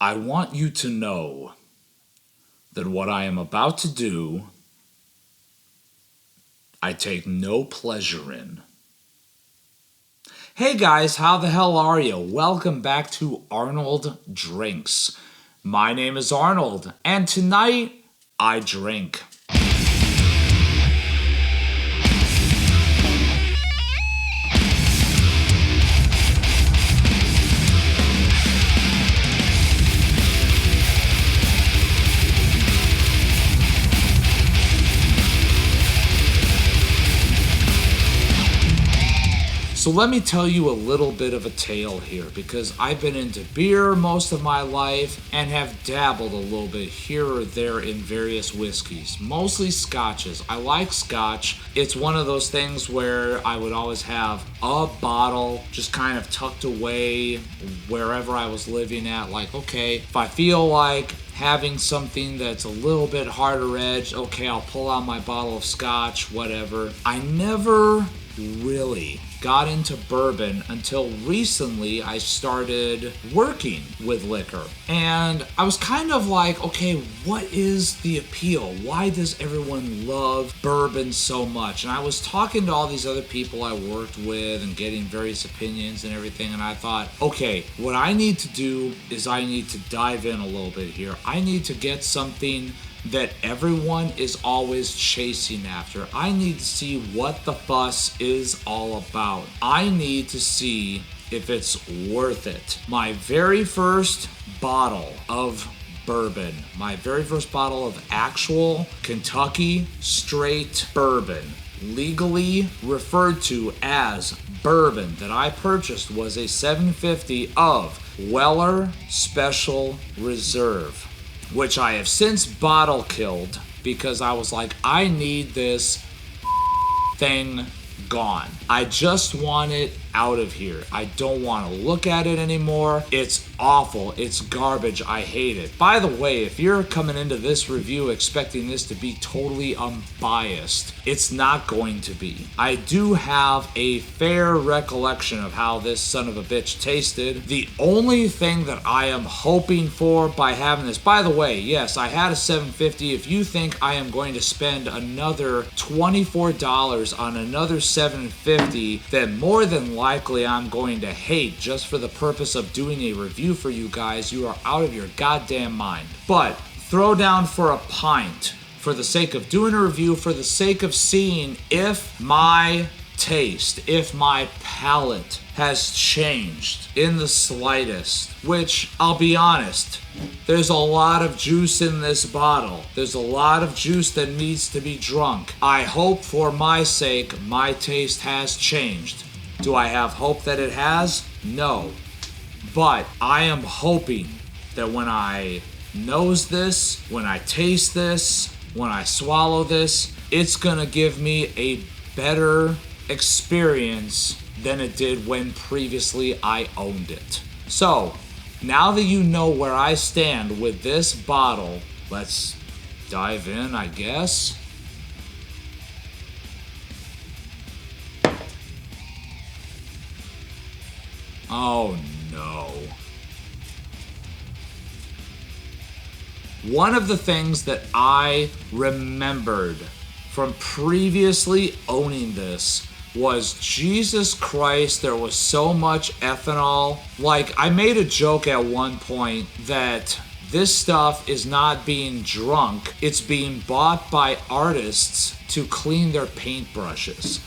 I want you to know that what I am about to do, I take no pleasure in. Hey guys, how the hell are you? Welcome back to Arnold Drinks. My name is Arnold, and tonight I drink. So let me tell you a little bit of a tale here, because I've been into beer most of my life and have dabbled a little bit here or there in various whiskeys, mostly scotches. I like scotch. It's one of those things where I would always have a bottle just kind of tucked away wherever I was living at. Like, okay, if I feel like having something that's a little bit harder edged, okay, I'll pull out my bottle of scotch, whatever. I never really got into bourbon until recently. I started working with liquor, and I was kind of like, okay, what is the appeal? Why does everyone love bourbon so much? And I was talking to all these other people I worked with and getting various opinions and everything, and I thought, okay, what I need to do is I need to dive in a little bit here. I need to get something that everyone is always chasing after. I need to see what the fuss is all about. I need to see if it's worth it. My very first bottle of bourbon, my very first bottle of actual Kentucky straight bourbon, legally referred to as bourbon, that I purchased was a 750 of Weller Special Reserve, which I have since bottle killed because I was like, I need this thing gone. I just want it out of here. I don't want to look at it anymore. It's awful. It's garbage. I hate it. By the way, if you're coming into this review expecting this to be totally unbiased, it's not going to be. I do have a fair recollection of how this son of a bitch tasted. The only thing that I am hoping for by having this, by the way, yes, I had a 750. If you think I am going to spend another $24 on another 750, then more than likely I'm going to hate just for the purpose of doing a review for you guys. You are out of your goddamn mind. But throw down for a pint for the sake of doing a review, for the sake of seeing if my taste, if my palate has changed in the slightest, which I'll be honest, there's a lot of juice in this bottle. There's a lot of juice that needs to be drunk. I hope for my sake my taste has changed. Do I have hope that it has? No. But I am hoping that when I nose this, when I taste this, when I swallow this, it's gonna give me a better experience than it did when previously I owned it. So, now that you know where I stand with this bottle, let's dive in, I guess. Oh no. One of the things that I remembered from previously owning this was, Jesus Christ, there was so much ethanol. Like, I made a joke at one point that this stuff is not being drunk, it's being bought by artists to clean their paintbrushes.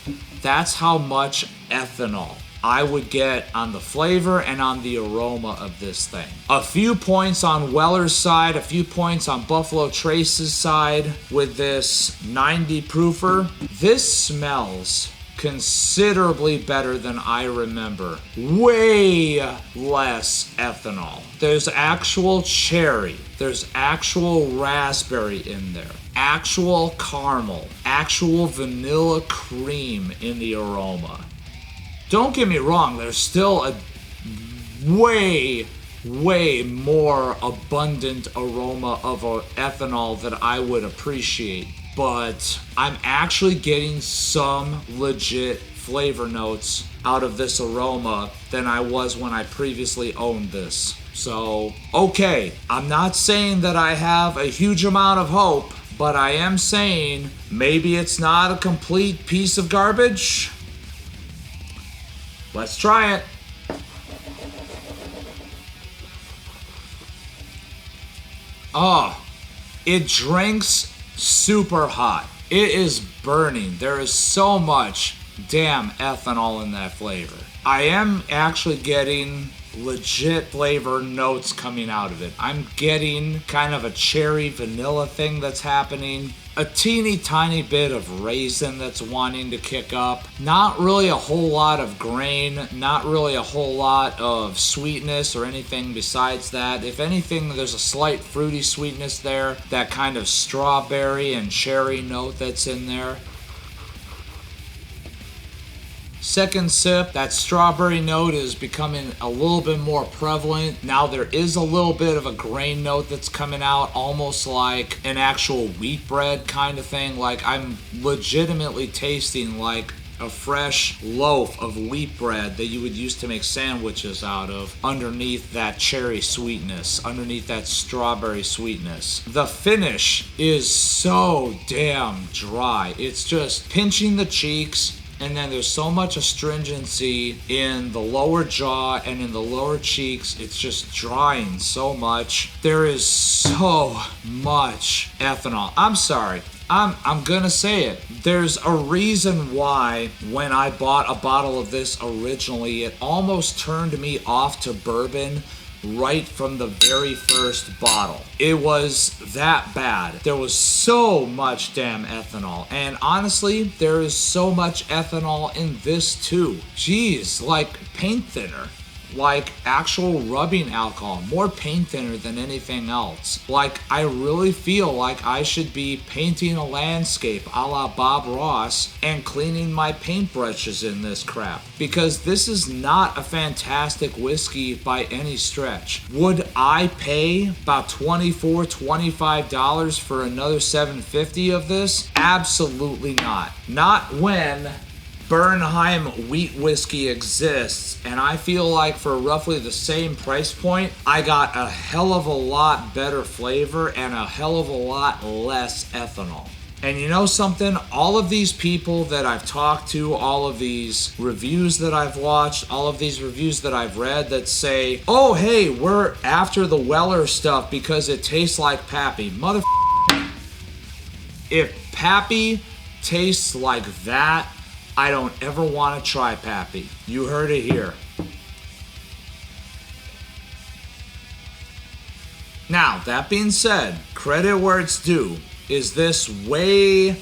That's how much ethanol I would get on the flavor and on the aroma of this thing. A few points on Weller's side, a few points on Buffalo Trace's side with this 90 proofer. This smells considerably better than I remember. Way less ethanol. There's actual cherry. There's actual raspberry in there. Actual caramel. Actual vanilla cream in the aroma. Don't get me wrong, there's still a way more abundant aroma of ethanol that I would appreciate. But I'm actually getting some legit flavor notes out of this aroma than I was when I previously owned this. So, okay, I'm not saying that I have a huge amount of hope, but I am saying maybe it's not a complete piece of garbage. Let's try it. Oh, it drinks super hot. It is burning. There is so much damn ethanol in that flavor. I am actually getting legit flavor notes coming out of it. I'm getting kind of a cherry vanilla thing that's happening. A teeny tiny bit of raisin that's wanting to kick up. Not really a whole lot of grain, not really a whole lot of sweetness or anything besides that. If anything, there's a slight fruity sweetness there, that kind of strawberry and cherry note that's in there. Second sip, that strawberry note is becoming a little bit more prevalent. Now there is a little bit of a grain note that's coming out, almost like an actual wheat bread kind of thing. Like I'm legitimately tasting like a fresh loaf of wheat bread that you would use to make sandwiches out of underneath that cherry sweetness, underneath that strawberry sweetness. The finish is so damn dry. It's just pinching the cheeks. And then there's so much astringency in the lower jaw and in the lower cheeks. It's just drying so much. There is so much ethanol. I'm sorry. I'm gonna say it. There's a reason why when I bought a bottle of this originally, it almost turned me off to bourbon right from the very first bottle. It was that bad. There was so much damn ethanol. And honestly, there is so much ethanol in this too. Jeez, like paint thinner. Like actual rubbing alcohol, more paint thinner than anything else. Like I really feel like I should be painting a landscape a la Bob Ross and cleaning my paintbrushes in this crap, because this is not a fantastic whiskey by any stretch. Would I pay about $24-25 for another $7.50 of this? Absolutely not. Not when Bernheim wheat whiskey exists, and I feel like for roughly the same price point, I got a hell of a lot better flavor and a hell of a lot less ethanol. And you know something? All of these people that I've talked to, all of these reviews that I've watched, all of these reviews that I've read that say, oh hey, we're after the Weller stuff because it tastes like Pappy. If Pappy tastes like that, I don't ever want to try Pappy. You heard it here. Now, that being said, credit where it's due. Is this way,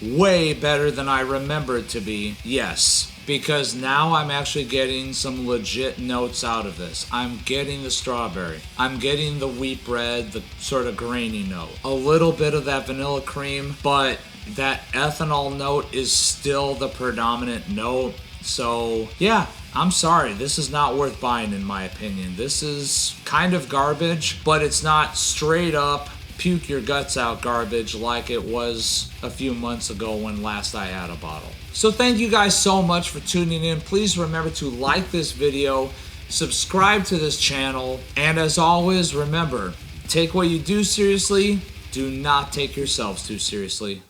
way better than I remember it to be? Yes. Because now I'm actually getting some legit notes out of this. I'm getting the strawberry. I'm getting the wheat bread, the sort of grainy note. A little bit of that vanilla cream, but that ethanol note is still the predominant note. So yeah, I'm sorry, this is not worth buying in my opinion. This is kind of garbage, but it's not straight up puke your guts out garbage like it was a few months ago when last I had a bottle. So thank you guys so much for tuning in. Please remember to like this video, subscribe to this channel, and as always, remember, take what you do seriously, do not take yourselves too seriously.